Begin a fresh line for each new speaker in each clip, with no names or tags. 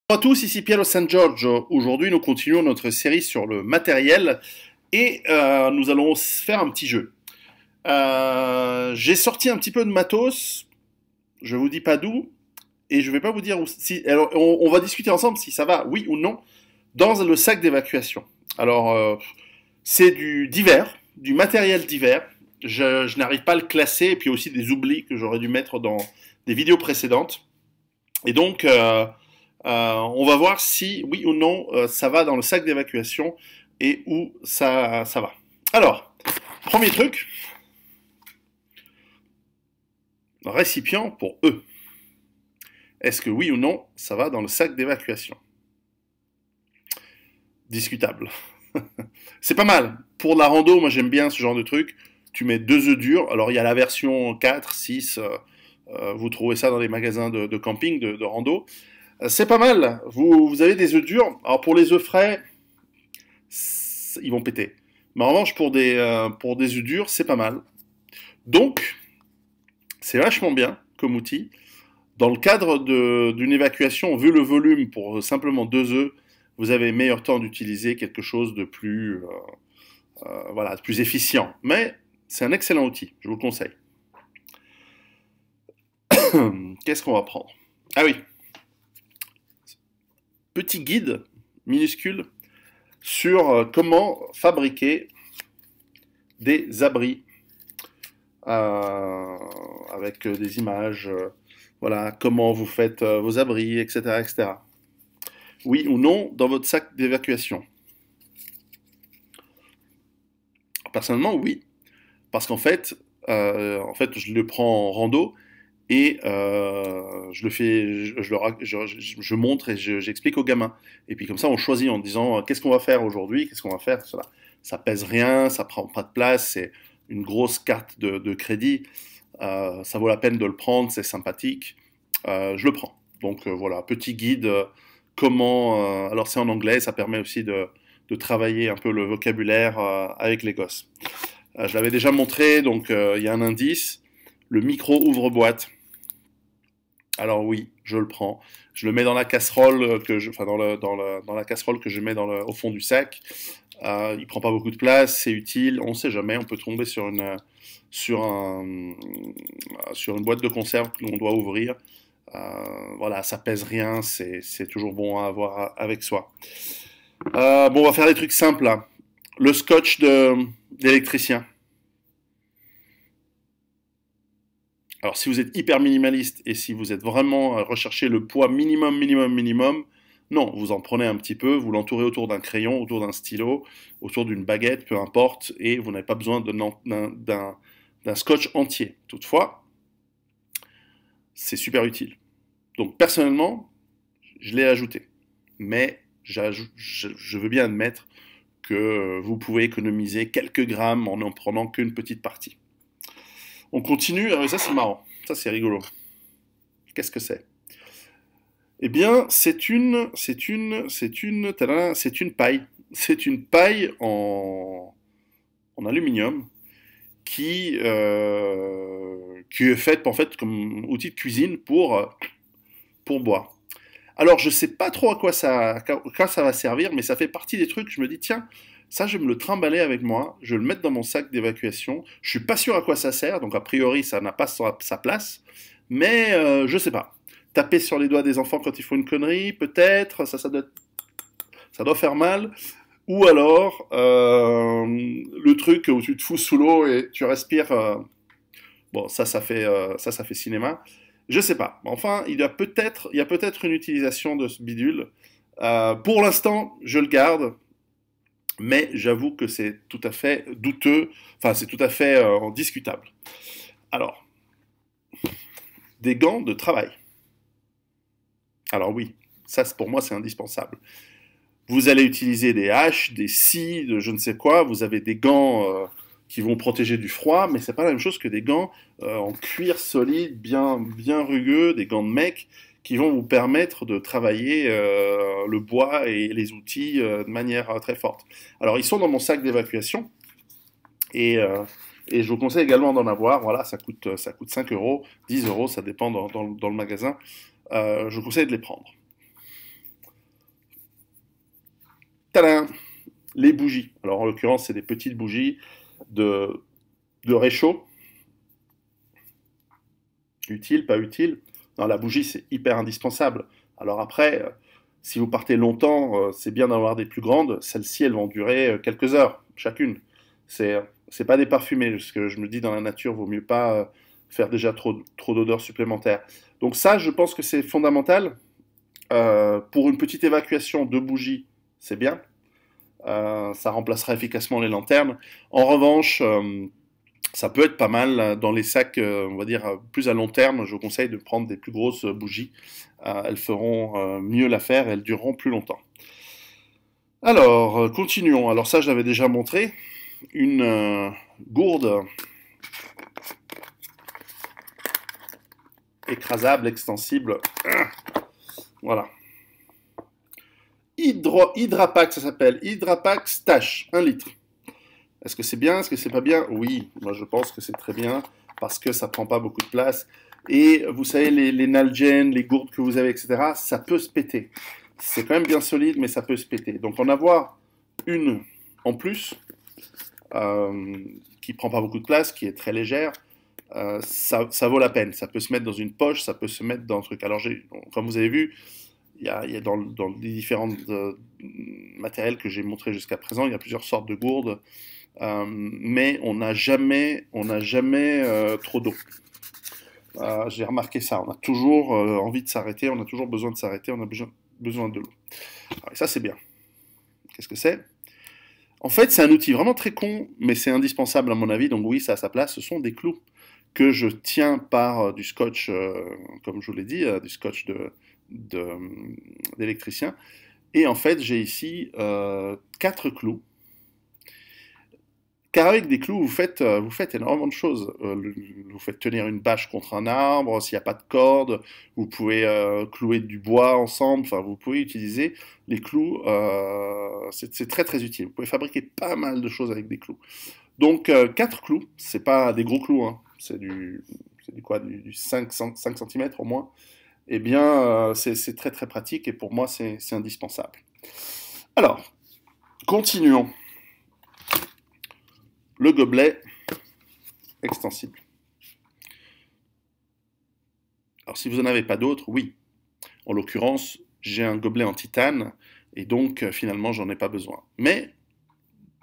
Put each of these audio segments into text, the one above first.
Bonjour à tous, ici Piero San Giorgio. Aujourd'hui, nous continuons notre série sur le matériel et nous allons faire un petit jeu. J'ai sorti un petit peu de matos, je vous dis pas d'où, et je vais pas vous dire où. Si, alors, on va discuter ensemble si ça va, oui ou non, dans le sac d'évacuation. Alors, c'est du divers, du matériel divers. Je n'arrive pas à le classer, et puis aussi des oublis que j'aurais dû mettre dans des vidéos précédentes. Et donc, on va voir si, oui ou non, ça va dans le sac d'évacuation et où ça va. Alors, premier truc, récipient pour eux. Est-ce que oui ou non, ça va dans le sac d'évacuation? Discutable. C'est pas mal. Pour la rando, moi j'aime bien ce genre de truc. Tu mets 2 œufs durs. Alors il y a la version 4, 6, vous trouvez ça dans les magasins de camping, de rando. C'est pas mal. Vous avez des œufs durs. Alors pour les œufs frais, ils vont péter. Mais en revanche, pour des œufs durs, c'est pas mal. Donc, c'est vachement bien comme outil. Dans le cadre d'une évacuation, vu le volume pour simplement 2 œufs, vous avez meilleur temps d'utiliser quelque chose de plus, voilà, de plus efficient. Mais c'est un excellent outil, je vous le conseille. Qu'est-ce qu'on va prendre? Ah oui, petit guide minuscule sur comment fabriquer des abris avec des images, voilà, comment vous faites vos abris, etc., etc. Oui ou non dans votre sac d'évacuation? Personnellement, oui, parce qu'en fait, je le prends en rando et je le fais, je montre et j'explique aux gamins. Et puis comme ça, on choisit en disant qu'est-ce qu'on va faire aujourd'hui, qu'est-ce qu'on va faire, cela. Ça pèse rien, ça prend pas de place, c'est une grosse carte de crédit. Ça vaut la peine de le prendre, c'est sympathique. Je le prends. Donc voilà, petit guide. Comment alors c'est en anglais, ça permet aussi de travailler un peu le vocabulaire avec les gosses. Je l'avais déjà montré, donc il y a un indice. Le micro ouvre-boîte. Alors oui, je le prends. Je le mets dans la casserole enfin dans la casserole que je mets au fond du sac. Il prend pas beaucoup de place, c'est utile. On ne sait jamais, on peut tomber sur une boîte de conserve que l'on doit ouvrir. Voilà, ça pèse rien, c'est toujours bon à avoir avec soi. Bon, on va faire des trucs simples là. Le scotch d'électricien. Alors, si vous êtes hyper minimaliste et si vous êtes vraiment à rechercher le poids minimum, minimum, minimum, non, vous en prenez un petit peu, vous l'entourez autour d'un crayon, autour d'un stylo, autour d'une baguette, peu importe, et vous n'avez pas besoin d'un scotch entier. Toutefois, c'est super utile. Donc, personnellement, je l'ai ajouté. Mais je veux bien admettre que vous pouvez économiser quelques grammes en n'en prenant qu'une petite partie. On continue, ça c'est marrant, ça c'est rigolo. Qu'est-ce que c'est? Eh bien, tada, c'est une paille. C'est une paille en aluminium qui est faite en fait comme outil de cuisine pour boire. Alors, je sais pas trop à quoi ça va servir, mais ça fait partie des trucs, je me dis, tiens, ça, je vais me le trimballer avec moi, je vais le mettre dans mon sac d'évacuation. Je suis pas sûr à quoi ça sert, donc a priori, ça n'a pas sa place, mais je sais pas. Taper sur les doigts des enfants quand ils font une connerie, peut-être, ça doit faire mal. Ou alors, le truc où tu te fous sous l'eau et tu respires, bon, ça fait cinéma. Je sais pas. Enfin, il y a peut-être une utilisation de ce bidule. Pour l'instant, je le garde, mais j'avoue que c'est tout à fait douteux. Enfin, c'est tout à fait discutable. Alors, des gants de travail. Alors oui, ça pour moi c'est indispensable. Vous allez utiliser des haches, des scies, de je ne sais quoi. Vous avez des gants qui vont protéger du froid, mais c'est pas la même chose que des gants en cuir solide, bien rugueux, des gants de mec qui vont vous permettre de travailler le bois et les outils de manière très forte. Alors ils sont dans mon sac d'évacuation et je vous conseille également d'en avoir. Voilà, ça coûte 5 euros, 10 euros, ça dépend dans le magasin. Je vous conseille de les prendre. tadam, les bougies. Alors en l'occurrence, c'est des petites bougies de réchaud. Utile, pas utile. Non, la bougie, c'est hyper indispensable. Alors après, si vous partez longtemps, c'est bien d'avoir des plus grandes. Celles-ci, elles vont durer quelques heures, chacune. C'est pas des parfumées, parce que je me dis, dans la nature, vaut mieux pas faire déjà trop d'odeurs supplémentaires. Donc ça, je pense que c'est fondamental. Pour une petite évacuation de bougies, c'est bien. Ça remplacera efficacement les lanternes. En revanche, ça peut être pas mal dans les sacs, on va dire, plus à long terme. Je vous conseille de prendre des plus grosses bougies. Elles feront mieux l'affaire et elles dureront plus longtemps. Alors, continuons. Alors ça, je l'avais déjà montré. Une gourde écrasable, extensible. Voilà. Hydrapack, ça s'appelle. Hydrapack Stash, 1 litre. Est-ce que c'est bien? Est-ce que c'est pas bien? Oui, moi je pense que c'est très bien parce que ça prend pas beaucoup de place. Et vous savez, les Nalgene, les gourdes que vous avez, etc., ça peut se péter. C'est quand même bien solide, mais ça peut se péter. Donc en avoir une en plus, qui prend pas beaucoup de place, qui est très légère, ça vaut la peine. Ça peut se mettre dans une poche, ça peut se mettre dans un truc. Alors, comme vous avez vu, il y a dans les différents matériels que j'ai montrés jusqu'à présent, il y a plusieurs sortes de gourdes, mais on n'a jamais trop d'eau. J'ai remarqué ça. On a toujours envie de s'arrêter, on a toujours besoin de s'arrêter, on a besoin de l'eau. Et ça, c'est bien. Qu'est-ce que c'est? En fait, c'est un outil vraiment très con, mais c'est indispensable à mon avis, donc oui, ça a sa place. Ce sont des clous que je tiens par du scotch, comme je vous l'ai dit, du scotch d'électricien. Et en fait, j'ai ici 4 clous. Car avec des clous, vous faites énormément de choses. Vous faites tenir une bâche contre un arbre, s'il n'y a pas de corde, vous pouvez clouer du bois ensemble, enfin, vous pouvez utiliser les clous, c'est très très utile. Vous pouvez fabriquer pas mal de choses avec des clous. Donc, 4 clous, c'est pas des gros clous, hein. C'est du 5 cm au moins. Eh bien, c'est très très pratique et pour moi, c'est indispensable. Alors, continuons. Le gobelet extensible. Alors, si vous n'en avez pas d'autres, oui. En l'occurrence, j'ai un gobelet en titane et donc, finalement, j'en ai pas besoin. Mais,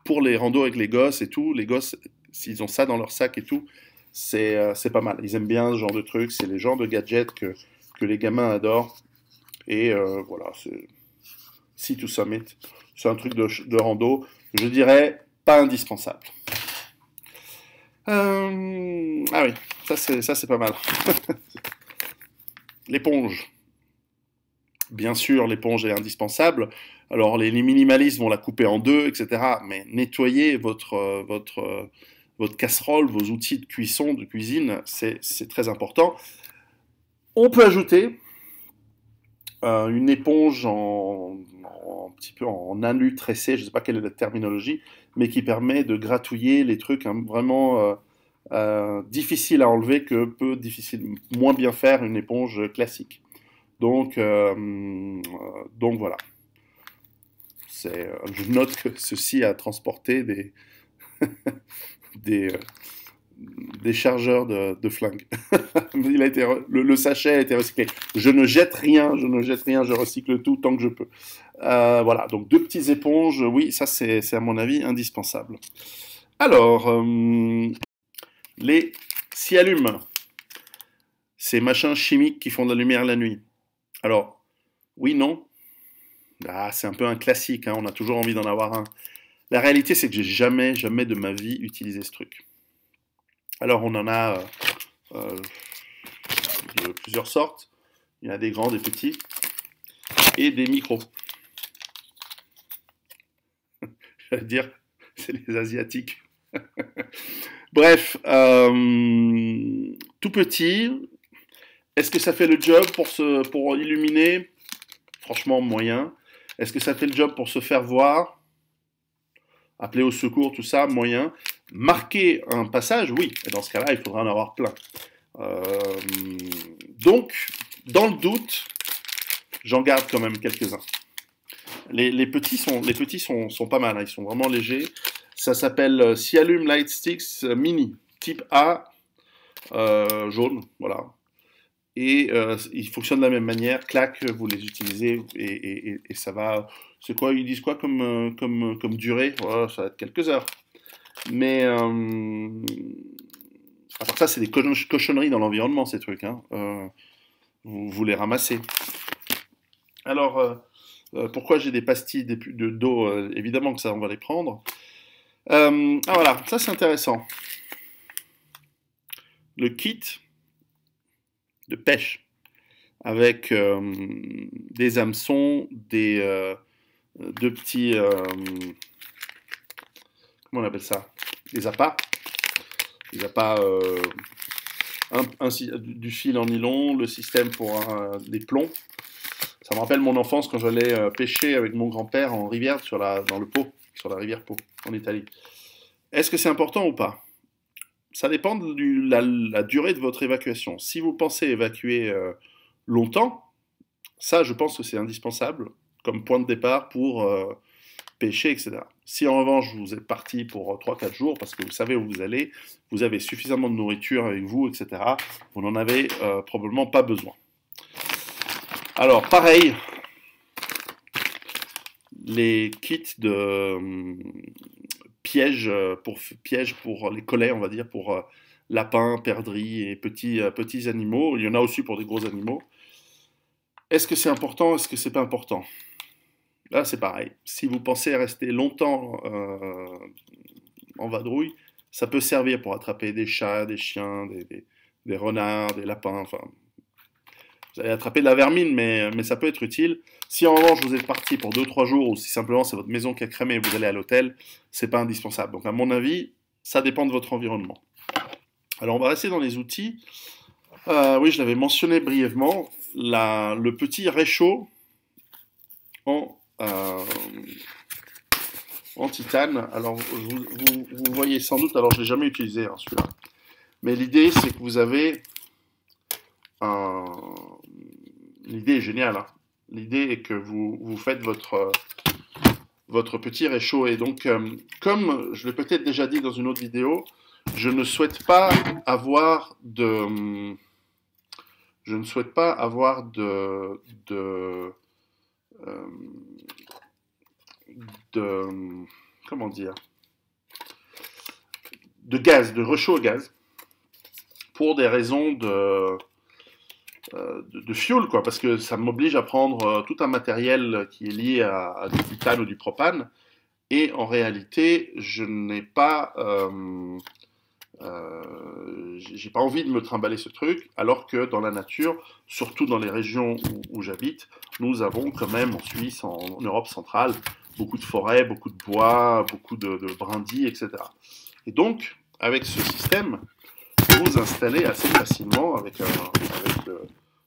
pour les randos avec les gosses et tout, les gosses, s'ils ont ça dans leur sac et tout, c'est pas mal. Ils aiment bien ce genre de trucs, c'est les genres de gadgets que les gamins adorent. Et voilà, c'est Sea to Summit. C'est un truc de rando, je dirais, pas indispensable. Ah oui, ça c'est pas mal. L'éponge. Bien sûr, l'éponge est indispensable. Alors, les minimalistes vont la couper en deux, etc. Mais nettoyer votre casserole, vos outils de cuisson, de cuisine, c'est très important. On peut ajouter une éponge un petit peu en alu tressé, je ne sais pas quelle est la terminologie, mais qui permet de gratouiller les trucs vraiment difficiles à enlever que peut moins bien faire une éponge classique. Donc voilà. Je note que ceci a transporté des chargeurs de flingues. Le sachet a été recyclé. Je ne jette rien, je recycle tout tant que je peux. Voilà, donc 2 petites éponges, oui, ça c'est à mon avis indispensable. Alors, les sciallumes, ces machins chimiques qui font de la lumière la nuit. Alors, oui, non. Ah, c'est un peu un classique, hein, on a toujours envie d'en avoir un. La réalité, c'est que j'ai jamais de ma vie utilisé ce truc. Alors, on en a de plusieurs sortes. Il y en a des grands, des petits, et des micros. J'allais dire, c'est les asiatiques. Bref, tout petit. Est-ce que ça fait le job pour illuminer? Franchement, moyen. Est-ce que ça fait le job pour se faire voir? Appeler au secours, tout ça, moyen. Marquer un passage, oui. Et dans ce cas-là, il faudra en avoir plein. Donc, dans le doute, j'en garde quand même quelques-uns. Les petits sont pas mal, hein, ils sont vraiment légers. Ça s'appelle Sialum Light Sticks Mini, type A, jaune, voilà. Et ils fonctionnent de la même manière, clac, vous les utilisez et ça va. C'est quoi, ils disent quoi comme durée? Voilà, ça va être quelques heures. Mais à part ça, c'est des cochonneries dans l'environnement, ces trucs, hein. Vous les ramassez. Alors, pourquoi j'ai des pastilles d'eau? Évidemment que ça, on va les prendre. Ah voilà, ça c'est intéressant. Le kit de pêche avec des hameçons, deux petits, comment on appelle ça? Des appâts. Des appâts, du fil en nylon, le système pour des plombs. Ça me rappelle mon enfance quand j'allais pêcher avec mon grand-père en rivière dans le Pô, sur la rivière Pô, en Italie. Est-ce que c'est important ou pas? Ça dépend de la durée de votre évacuation. Si vous pensez évacuer longtemps, ça, je pense que c'est indispensable comme point de départ pour pêcher, etc. Si en revanche vous êtes parti pour 3-4 jours, parce que vous savez où vous allez, vous avez suffisamment de nourriture avec vous, etc., vous n'en avez probablement pas besoin. Alors, pareil, les kits de pièges pour les collets, on va dire, pour lapins, perdrix et petits animaux. Il y en a aussi pour des gros animaux. Est-ce que c'est important? Est-ce que c'est pas important? Là, c'est pareil. Si vous pensez rester longtemps en vadrouille, ça peut servir pour attraper des chats, des chiens, des renards, des lapins, enfin. Vous allez attraper de la vermine, mais ça peut être utile. Si en revanche vous êtes parti pour 2-3 jours, ou si simplement c'est votre maison qui a cramé et vous allez à l'hôtel, c'est pas indispensable. Donc à mon avis, ça dépend de votre environnement. Alors on va rester dans les outils. Oui, je l'avais mentionné brièvement, le petit réchaud en, euh, en titane. Alors vous voyez sans doute, alors je l'ai jamais utilisé hein, celui-là, mais l'idée c'est que vous avez un... L'idée est géniale, hein. L'idée est que vous faites votre petit réchaud. Et donc, comme je l'ai peut-être déjà dit dans une autre vidéo, je ne souhaite pas avoir de... Je ne souhaite pas avoir de comment dire, de gaz, de réchaud au gaz, pour des raisons de fuel, quoi, parce que ça m'oblige à prendre tout un matériel qui est lié à du butane ou du propane, et en réalité, je n'ai pas, j'ai pas envie de me trimballer ce truc, alors que dans la nature, surtout dans les régions où j'habite, nous avons quand même en Suisse, en Europe centrale, beaucoup de forêts, beaucoup de bois, beaucoup de brindilles, etc. Et donc, avec ce système, vous installez assez facilement avec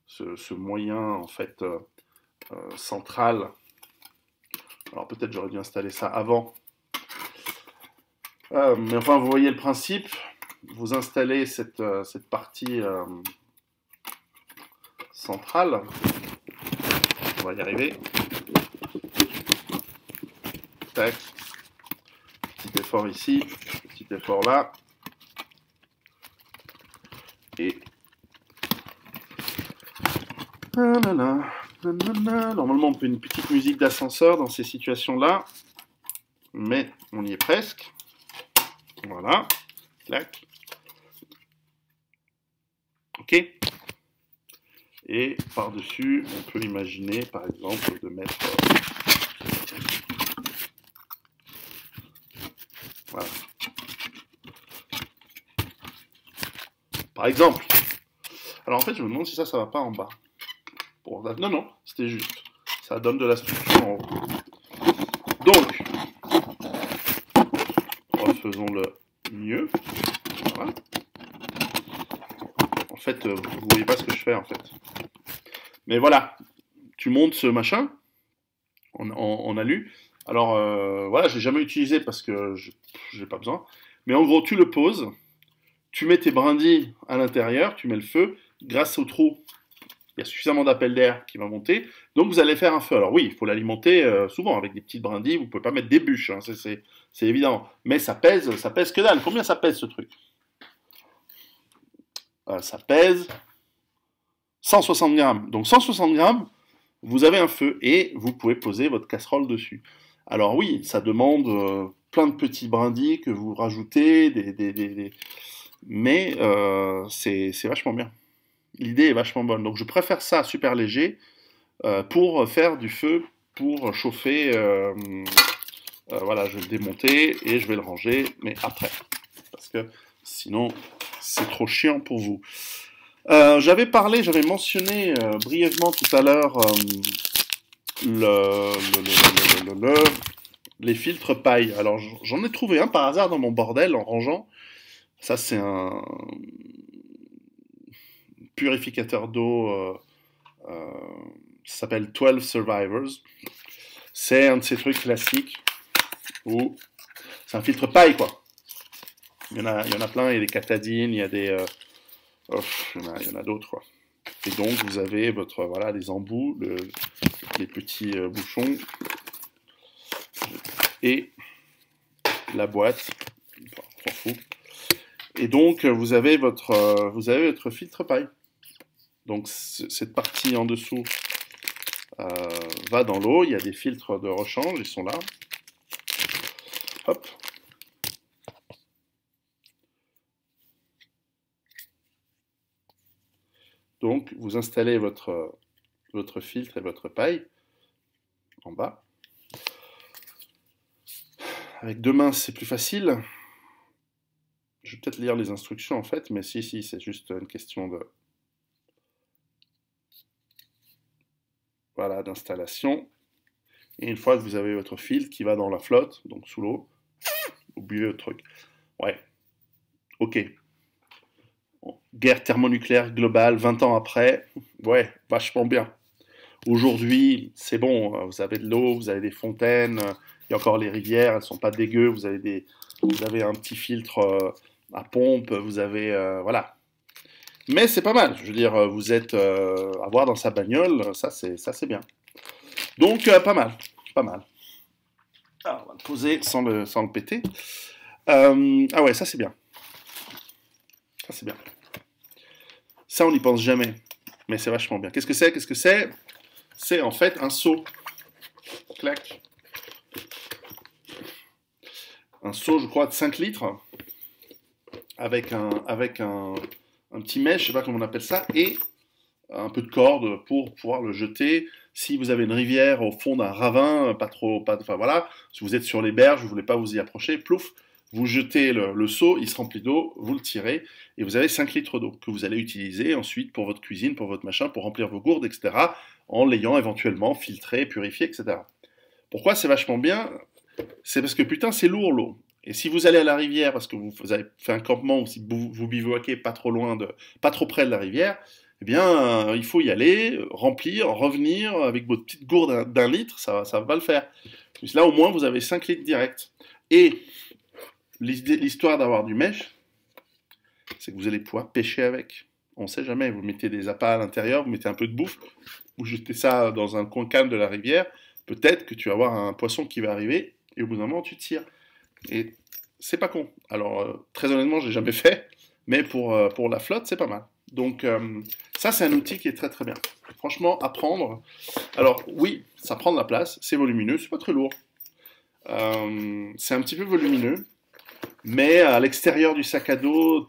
ce moyen en fait central. Alors peut-être j'aurais dû installer ça avant. Mais enfin, vous voyez le principe. Vous installez cette partie centrale. On va y arriver. Tac. Petit effort ici, petit effort là. Et normalement, on peut une petite musique d'ascenseur dans ces situations-là, mais on y est presque. Voilà. Clac. Ok. Et par-dessus, on peut imaginer, par exemple, de mettre... voilà. Par exemple. Alors en fait, je me demande si ça va pas en bas. Bon, non, non, c'était juste. Ça donne de la structure en haut. Donc, refaisons-le mieux. Voilà. En fait, vous voyez pas ce que je fais en fait. Mais voilà, tu montes ce machin en alu. Alors voilà, j'ai jamais utilisé parce que j'ai pas besoin. Mais en gros, tu le poses, tu mets tes brindilles à l'intérieur, tu mets le feu, grâce au trou il y a suffisamment d'appel d'air qui va monter, donc vous allez faire un feu. Alors oui, il faut l'alimenter souvent avec des petites brindilles, vous ne pouvez pas mettre des bûches, hein, c'est évident. Mais ça pèse que dalle. Combien ça pèse ce truc? Ça pèse 160 grammes. Donc 160 grammes, vous avez un feu et vous pouvez poser votre casserole dessus. Alors oui, ça demande plein de petits brindilles que vous rajoutez, mais c'est vachement bien. L'idée est vachement bonne. Donc je préfère ça super léger pour faire du feu, pour chauffer. Voilà, je vais le démonter et je vais le ranger, mais après. Parce que sinon, c'est trop chiant pour vous. J'avais mentionné brièvement tout à l'heure les filtres paille. Alors j'en ai trouvé un par hasard dans mon bordel en rangeant. Ça c'est un purificateur d'eau, ça s'appelle 12 Survivors. C'est un de ces trucs classiques où c'est un filtre paille quoi. Il y en a plein, il y a des catadines, il y a des... il y en a d'autres quoi. Et donc vous avez votre, voilà, les embouts, les petits bouchons et la boîte, on s'en fout. Et donc vous avez votre filtre paille. Donc cette partie en dessous va dans l'eau, il y a des filtres de rechange, ils sont là. Hop. Donc vous installez votre filtre et votre paille en bas. Avec deux mains c'est plus facile. Je vais peut-être lire les instructions en fait, mais si, c'est juste une question de... Voilà, d'installation. Et une fois que vous avez votre filtre qui va dans la flotte, donc sous l'eau, vous buvez votre truc. Ouais, ok. Bon. Guerre thermonucléaire globale, 20 ans après, ouais, vachement bien. Aujourd'hui, c'est bon, vous avez de l'eau, vous avez des fontaines, il y a encore les rivières, elles sont pas dégueu, vous avez un petit filtre à pompe, vous avez... voilà. Mais c'est pas mal, je veux dire, vous êtes... avoir dans sa bagnole, ça c'est bien. Donc, pas mal, pas mal. Alors, on va le poser sans le péter. Ah ouais, ça c'est bien. Ça c'est bien. Ça, on n'y pense jamais, mais c'est vachement bien. Qu'est-ce que c'est? C'est en fait un seau. Clac. Un seau, je crois, de 5 litres, avec un petit mèche, je sais pas comment on appelle ça, et un peu de corde pour pouvoir le jeter. Si vous avez une rivière au fond d'un ravin, enfin voilà, si vous êtes sur les berges, vous voulez pas vous y approcher, plouf, vous jetez le seau, il se remplit d'eau, vous le tirez, et vous avez 5 litres d'eau que vous allez utiliser ensuite pour votre cuisine, pour votre machin, pour remplir vos gourdes, etc., en l'ayant éventuellement filtré, purifié, etc. Pourquoi c'est vachement bien? C'est parce que putain, c'est lourd l'eau. Et si vous allez à la rivière parce que vous avez fait un campement ou si vous bivouaquez pas trop près de la rivière, eh bien, il faut y aller, remplir, revenir avec votre petite gourde d'un litre, ça va le faire. Là, au moins, vous avez 5 litres direct. Et l'histoire d'avoir du mèche, c'est que vous allez pouvoir pêcher avec. On ne sait jamais, vous mettez des appâts à l'intérieur, vous mettez un peu de bouffe, vous jetez ça dans un coin calme de la rivière, peut-être que tu vas avoir un poisson qui va arriver, et au bout d'un moment, tu tires. Et c'est pas con. Alors, très honnêtement, je l'ai jamais fait, mais pour la flotte, c'est pas mal. Donc, ça, c'est un outil qui est très très bien. Franchement, à prendre. Alors, oui, ça prend de la place, c'est volumineux, c'est pas très lourd. C'est un petit peu volumineux, mais à l'extérieur du sac à dos,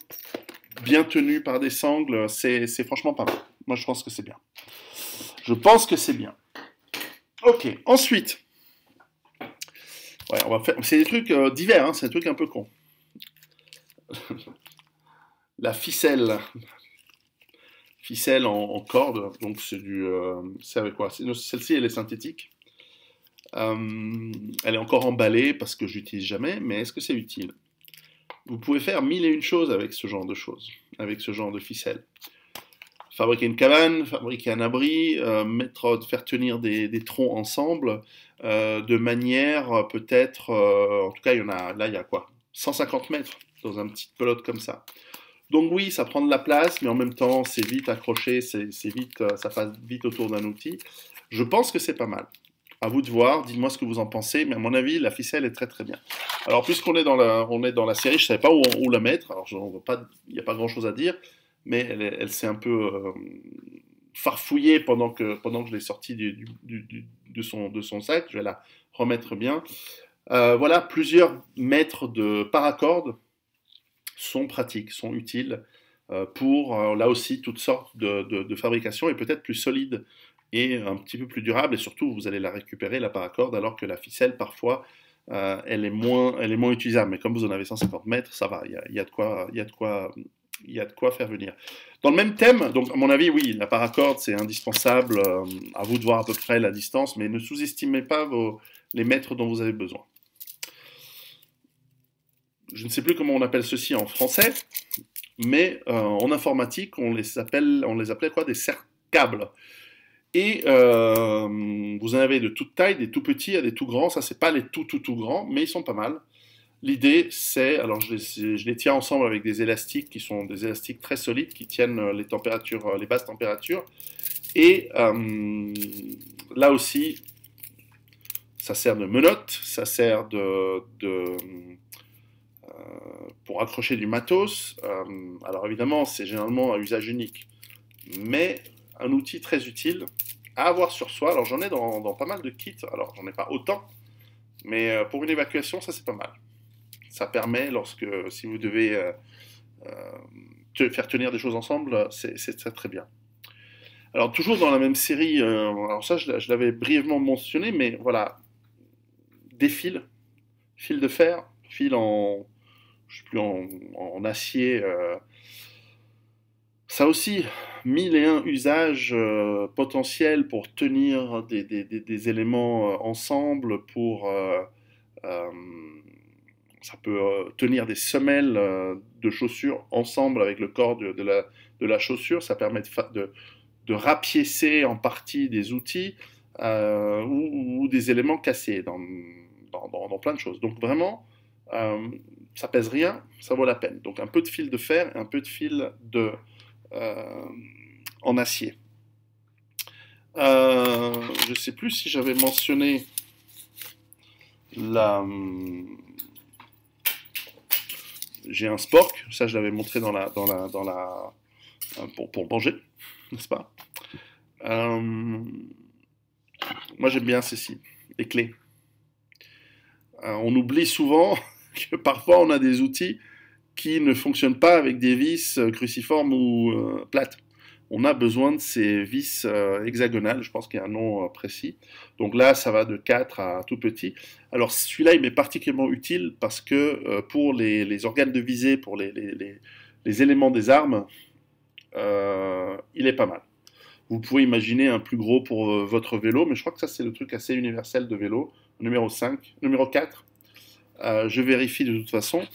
bien tenu par des sangles, c'est franchement pas mal. Moi, je pense que c'est bien. Je pense que c'est bien. Ok, ensuite. Ouais, on va faire. C'est des trucs divers, hein, c'est des trucs un peu cons. La ficelle. Ficelle en corde, donc c'est du. C'est avec quoi? Celle-ci, elle est synthétique. Elle est encore emballée parce que j'utilise jamais, mais est-ce que c'est utile? Vous pouvez faire mille et une choses avec ce genre de choses, avec ce genre de ficelle. Fabriquer une cabane, fabriquer un abri, faire tenir des troncs ensemble, de manière peut-être, en tout cas il y en a, là il y a quoi? 150 mètres dans un petit pelote comme ça. Donc oui, ça prend de la place, mais en même temps, c'est vite accroché, c'est vite, ça passe vite autour d'un outil. Je pense que c'est pas mal. À vous de voir, dites-moi ce que vous en pensez, mais à mon avis, la ficelle est très très bien. Alors, puisqu'on est on est dans la série, je ne savais pas où la mettre, alors il n'y a pas grand-chose à dire, mais elle s'est un peu farfouillée pendant que je l'ai sortie de son sac, je vais la remettre bien. Voilà, plusieurs mètres de paracord sont pratiques, sont utiles pour, là aussi, toutes sortes de fabrications et peut-être plus solides et un petit peu plus durable, et surtout, vous allez la récupérer, la paracorde, alors que la ficelle, parfois, elle est moins utilisable. Mais comme vous en avez 150 mètres, ça va, il y a de quoi, il y a de quoi faire venir. Dans le même thème, donc à mon avis, oui, la paracorde, c'est indispensable, à vous de voir à peu près la distance, mais ne sous-estimez pas les mètres dont vous avez besoin. Je ne sais plus comment on appelle ceci en français, mais en informatique, on les appelait quoi? Des cercles. Et vous en avez de toute taille, des tout petits à des tout grands. Ça, c'est pas les tout grands, mais ils sont pas mal. L'idée, c'est, alors je les tiens ensemble avec des élastiques qui sont des élastiques très solides qui tiennent les températures, les basses températures. Et là aussi, ça sert de menotte, ça sert pour accrocher du matos. Alors évidemment, c'est généralement à usage unique, mais un outil très utile à avoir sur soi. Alors j'en ai dans pas mal de kits, alors j'en ai pas autant, mais pour une évacuation, ça c'est pas mal. Ça permet, si vous devez faire tenir des choses ensemble, c'est très très bien. Alors toujours dans la même série, alors ça je l'avais brièvement mentionné, mais voilà, des fils, fils de fer, fils je sais plus, en acier. Ça aussi, mille et un usages potentiels pour tenir des éléments ensemble, euh, ça peut tenir des semelles de chaussures ensemble avec le corps de la chaussure, ça permet de rapiécer en partie des outils ou des éléments cassés dans plein de choses. Donc vraiment, euh, ça pèse rien, ça vaut la peine. Donc un peu de fil de fer et un peu de fil euh, en acier. Je ne sais plus si j'avais mentionné la. J'ai un spork, ça je l'avais montré pour manger, n'est-ce pas? Moi j'aime bien ceci, les clés. On oublie souvent que parfois on a des outils qui ne fonctionnent pas avec des vis cruciformes ou plates. On a besoin de ces vis hexagonales, je pense qu'il y a un nom précis. Donc là, ça va de 4 à tout petit. Alors celui-là, il m'est particulièrement utile parce que pour les organes de visée, pour les éléments des armes, il est pas mal. Vous pouvez imaginer un plus gros pour votre vélo, mais je crois que ça c'est le truc assez universel de vélo. Numéro 4, je vérifie de toute façon.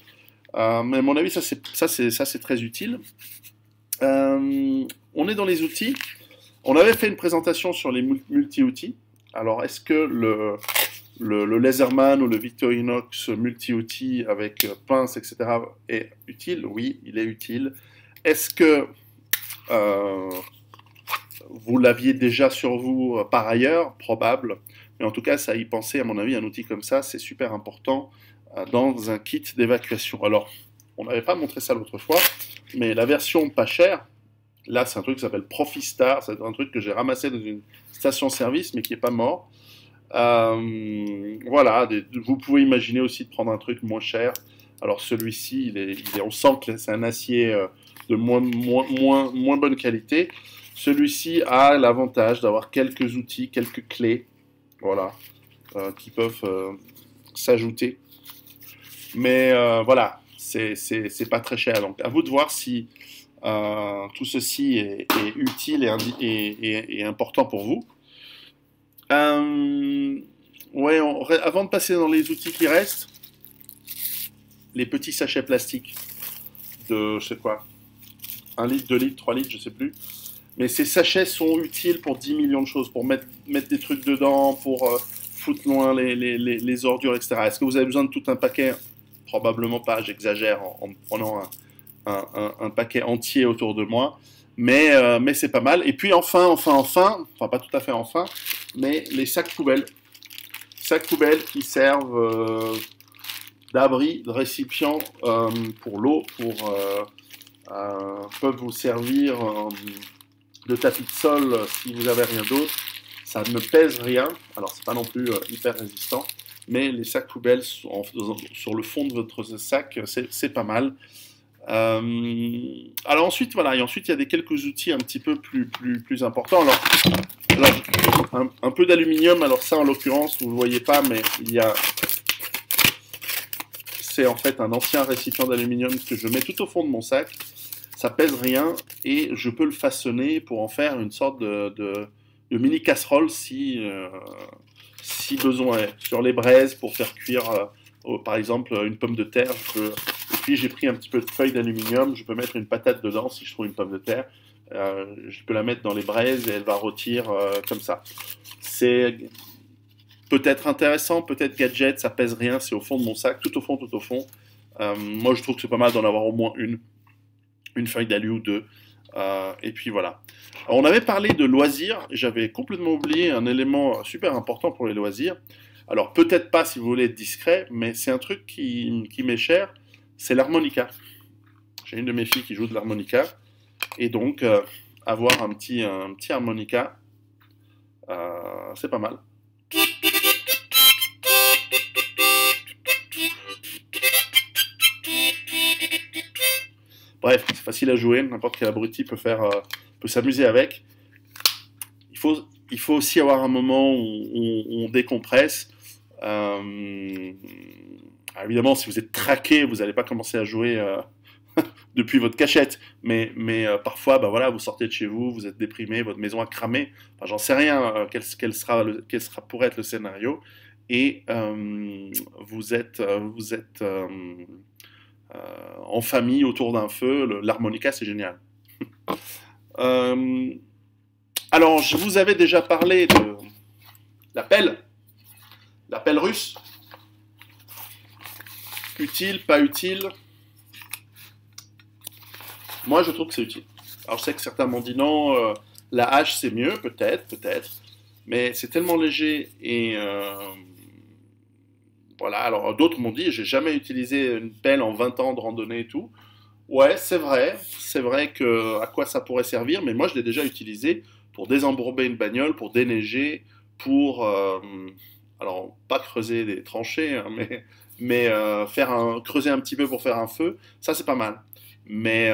Mais à mon avis, ça c'est très utile. On est dans les outils. On avait fait une présentation sur les multi-outils. Alors, est-ce que le Laserman ou le Victorinox multi-outils avec pince, etc. est utile? Oui, il est utile. Est-ce que vous l'aviez déjà sur vous par ailleurs? Probable. Mais en tout cas, ça y penser, à mon avis, un outil comme ça, c'est super important dans un kit d'évacuation. Alors, on n'avait pas montré ça l'autre fois, mais la version pas chère, là, c'est un truc qui s'appelle Profistar. C'est un truc que j'ai ramassé dans une station-service, mais qui n'est pas mort. Voilà, vous pouvez imaginer aussi de prendre un truc moins cher. Alors celui-ci, on sent que c'est un acier de moins bonne qualité. Celui-ci a l'avantage d'avoir quelques outils, quelques clés, voilà, qui peuvent s'ajouter. Mais voilà, c'est pas très cher. Donc à vous de voir si tout ceci est utile et important pour vous. Ouais, avant de passer dans les outils qui restent, les petits sachets plastiques de, je sais quoi, 1 litre, 2 litres, 3 litres, je sais plus. Mais ces sachets sont utiles pour 10 millions de choses, pour mettre des trucs dedans, pour foutre loin les ordures, etc. Est-ce que vous avez besoin de tout un paquet? Probablement pas, j'exagère en prenant un paquet entier autour de moi. Mais c'est pas mal. Et puis enfin, pas tout à fait enfin, mais les sacs poubelles. Sacs poubelles qui servent d'abri, de récipient pour l'eau, peuvent vous servir de tapis de sol si vous avez rien d'autre. Ça ne pèse rien, alors c'est pas non plus hyper résistant, mais les sacs poubelles sur le fond de votre sac, c'est pas mal. Alors ensuite, voilà, et ensuite il y a quelques outils un petit peu plus importants. Alors un peu d'aluminium, alors ça en l'occurrence, vous ne le voyez pas, mais c'est en fait un ancien récipient d'aluminium que je mets tout au fond de mon sac. Ça pèse rien et je peux le façonner pour en faire une sorte de mini casserole si besoin est. Sur les braises pour faire cuire par exemple une pomme de terre. Et puis j'ai pris un petit peu de feuille d'aluminium, je peux mettre une patate dedans si je trouve une pomme de terre. Je peux la mettre dans les braises et elle va rôtir comme ça. C'est peut-être intéressant, peut-être gadget, ça pèse rien, c'est au fond de mon sac, tout au fond, tout au fond. Moi je trouve que c'est pas mal d'en avoir au moins une feuille d'alu ou deux. Et puis voilà. Alors, on avait parlé de loisirs, j'avais complètement oublié un élément super important pour les loisirs. Alors peut-être pas si vous voulez être discret, mais c'est un truc qui m'est cher, c'est l'harmonica. J'ai une de mes filles qui joue de l'harmonica, et donc avoir un petit harmonica, c'est pas mal. Bref, c'est facile à jouer, n'importe quel abruti peut s'amuser avec. Il faut aussi avoir un moment où on décompresse. Évidemment, si vous êtes traqué, vous n'allez pas commencer à jouer depuis votre cachette. Mais parfois, bah voilà, vous sortez de chez vous, vous êtes déprimé, votre maison a cramé. Enfin, j'en sais rien, quel pourrait être le scénario. Et vous êtes en famille autour d'un feu. L'harmonica, c'est génial. Euh, alors, je vous avais déjà parlé de l'appel russe. Utile, pas utile. Moi, je trouve que c'est utile. Alors, je sais que certains m'ont dit non, la hache c'est mieux, peut-être. Mais c'est tellement léger et voilà. Alors, d'autres m'ont dit, j'ai jamais utilisé une pelle en 20 ans de randonnée et tout. Ouais, c'est vrai. C'est vrai que à quoi ça pourrait servir, mais moi, je l'ai déjà utilisé pour désembourber une bagnole, pour déneiger, pour alors pas creuser des tranchées, hein, mais creuser un petit peu pour faire un feu. Ça, c'est pas mal. Mais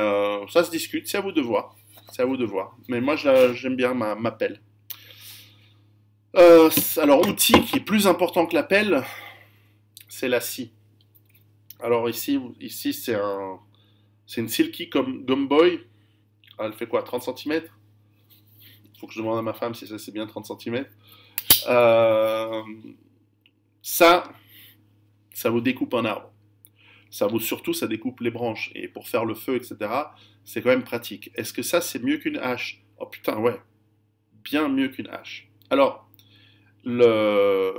ça se discute. C'est à vous de voir. C'est à vous de voir. Mais moi, j'aime bien ma pelle. Alors, outil qui est plus important que la pelle, c'est la scie. Alors ici c'est une Silky Gum Boy. Elle fait quoi, 30 cm? Il faut que je demande à ma femme si ça c'est bien 30 cm. Euh, ça, ça vous découpe un arbre. Ça découpe les branches. Et pour faire le feu, etc., c'est quand même pratique. Est-ce que ça, c'est mieux qu'une hache? Oh putain, ouais. Bien mieux qu'une hache. Le...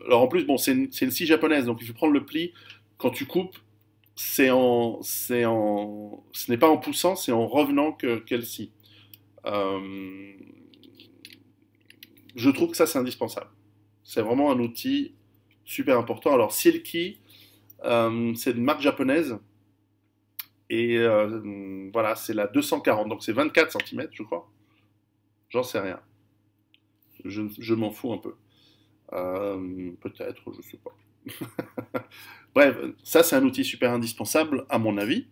Alors en plus, bon, c'est une scie japonaise, donc il faut prendre le pli. Quand tu coupes, ce n'est pas en poussant, c'est en revenant qu'elle scie. Euh, je trouve que ça, c'est indispensable. C'est vraiment un outil super important. Alors Silky, c'est une marque japonaise. Et voilà, c'est la 240, donc c'est 24 cm, je crois. J'en sais rien. Je m'en fous un peu. Peut-être, je sais pas. Bref, ça c'est un outil super indispensable à mon avis.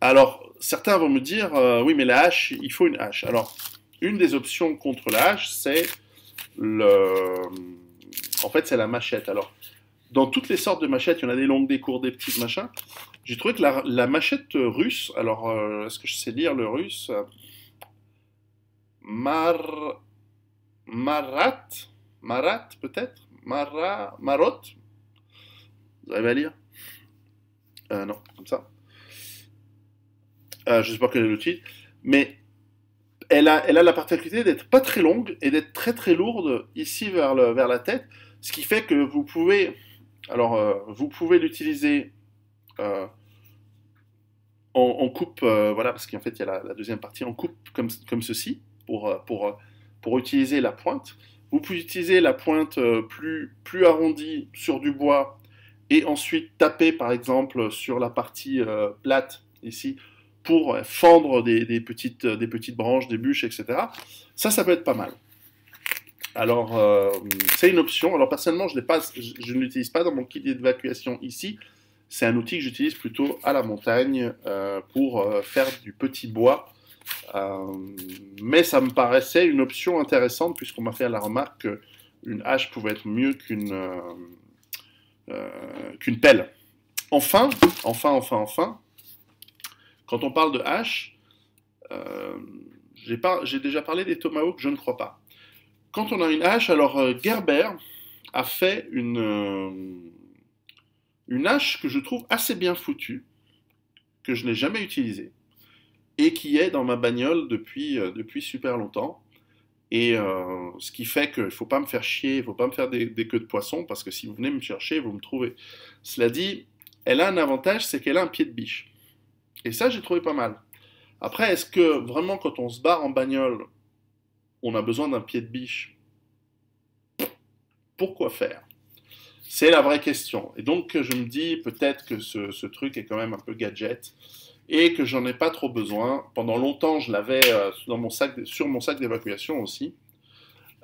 Alors, certains vont me dire, oui, mais la hache, il faut une hache. Alors, une des options contre la hache, le... en fait, c'est la machette. Alors, dans toutes les sortes de machettes, il y en a des longues, des courtes, des petites, machin. J'ai trouvé que la machette russe, alors, est-ce que je sais lire le russe? Mar... Marat? Marat, peut-être? Marot? Vous arrivez à lire? Non, comme ça. Je ne sais pas quel est le titre. Mais elle a la particularité d'être pas très longue et d'être très très lourde ici vers la tête. Ce qui fait que vous pouvez... Alors, vous pouvez l'utiliser... euh, on coupe, voilà, parce qu'en fait, il y a la deuxième partie, on coupe comme ceci pour utiliser la pointe. Vous pouvez utiliser la pointe plus arrondie sur du bois et ensuite taper, par exemple, sur la partie plate, ici, pour fendre des petites branches, des bûches, etc. Ça peut être pas mal. Alors, c'est une option. Alors, personnellement, je ne l'utilise pas dans mon kit d'évacuation ici. C'est un outil que j'utilise plutôt à la montagne pour faire du petit bois. Euh, mais ça me paraissait une option intéressante puisqu'on m'a fait la remarque qu'une hache pouvait être mieux qu'une pelle. Enfin, quand on parle de hache, euh, j'ai déjà parlé des tomahawks, je ne crois pas. Quand on a une hache, alors Gerber a fait une hache que je trouve assez bien foutue, que je n'ai jamais utilisée, et qui est dans ma bagnole depuis super longtemps. Et ce qui fait qu'il ne faut pas me faire chier, il ne faut pas me faire des queues de poisson, parce que si vous venez me chercher, vous me trouvez. Cela dit, elle a un avantage, c'est qu'elle a un pied de biche. Et ça, j'ai trouvé pas mal. Après, est-ce que vraiment, quand on se barre en bagnole, on a besoin d'un pied de biche? Pourquoi faire? C'est la vraie question. Et donc, je me dis peut-être que ce truc est quand même un peu gadget et que j'en ai pas trop besoin. Pendant longtemps, je l'avais sur mon sac d'évacuation aussi.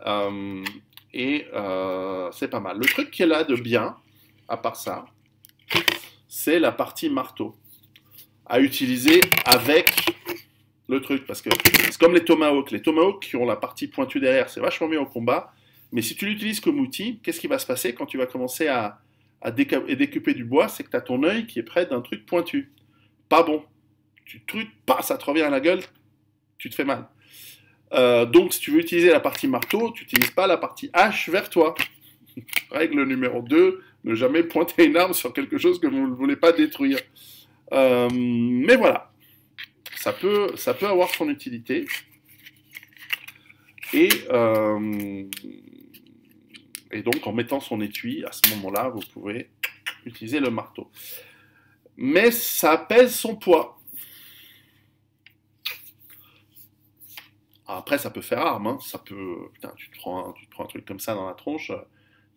Euh, c'est pas mal. Le truc qu'elle a de bien, à part ça, c'est la partie marteau à utiliser avec le truc. Parce que c'est comme les tomahawks. Les tomahawks qui ont la partie pointue derrière, c'est vachement bien au combat. Mais si tu l'utilises comme outil, qu'est-ce qui va se passer quand tu vas commencer à découper du bois? C'est que tu as ton œil qui est près d'un truc pointu. Pas bon. Tu trucs, pas, ça te revient à la gueule, tu te fais mal. Donc, si tu veux utiliser la partie marteau, tu n'utilises pas la partie hache vers toi. Règle numéro 2, ne jamais pointer une arme sur quelque chose que vous ne voulez pas détruire. Mais voilà, ça peut avoir son utilité. Et donc, en mettant son étui, à ce moment-là, vous pouvez utiliser le marteau. Mais ça pèse son poids. Après, ça peut faire arme, hein. Ça peut. Putain, tu te prends un truc comme ça dans la tronche,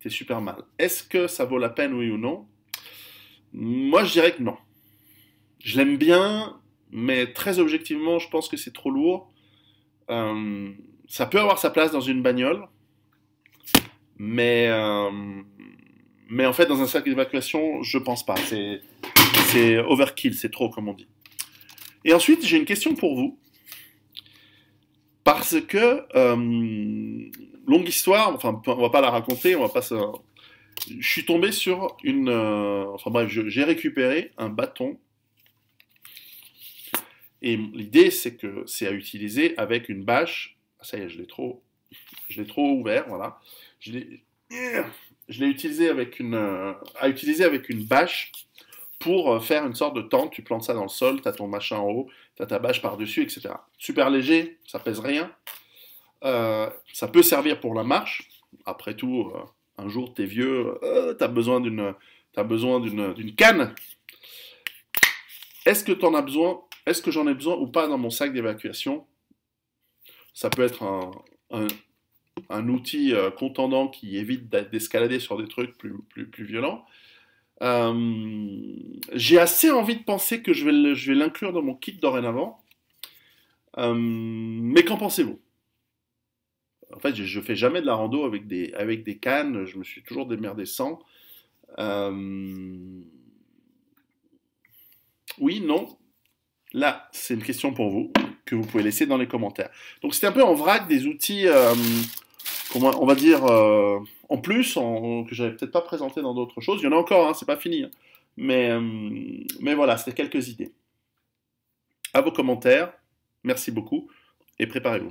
t'es super mal. Est-ce que ça vaut la peine, oui ou non? Moi, je dirais que non. Je l'aime bien, mais très objectivement, je pense que c'est trop lourd. Euh, Ça peut avoir sa place dans une bagnole, mais, euh, mais en fait, dans un sac d'évacuation, je pense pas. C'est overkill, c'est trop, comme on dit. Et ensuite, j'ai une question pour vous. Parce que, longue histoire, enfin, on va pas la raconter, on va pas se... Je suis tombé sur enfin bref, j'ai récupéré un bâton. Et l'idée, c'est que c'est à utiliser avec une bâche. Ah, ça y est, je l'ai trop ouvert, voilà. Je l'ai, je l'ai utilisé à utiliser avec une bâche pour faire une sorte de tente. Tu plantes ça dans le sol, tu as ton machin en haut, tu as ta bâche par-dessus, etc. Super léger, ça pèse rien. Ça peut servir pour la marche. Après tout, un jour, t'es vieux, t'as besoin d'une canne. Est-ce que t'en as besoin? Est-ce que j'en ai besoin ou pas dans mon sac d'évacuation? Ça peut être un, un outil contendant qui évite d'escalader sur des trucs plus violents. J'ai assez envie de penser que je vais l'inclure dans mon kit dorénavant. Mais qu'en pensez-vous? En fait, je fais jamais de la rando avec des cannes, je me suis toujours démerdé sans. Euh, oui, non. Là, c'est une question pour vous que vous pouvez laisser dans les commentaires. Donc, c'était un peu en vrac des outils, on va dire, en plus, que j'avais peut-être pas présenté dans d'autres choses. Il y en a encore, hein, c'est pas fini, hein. Mais voilà, c'était quelques idées. À vos commentaires, merci beaucoup et préparez-vous.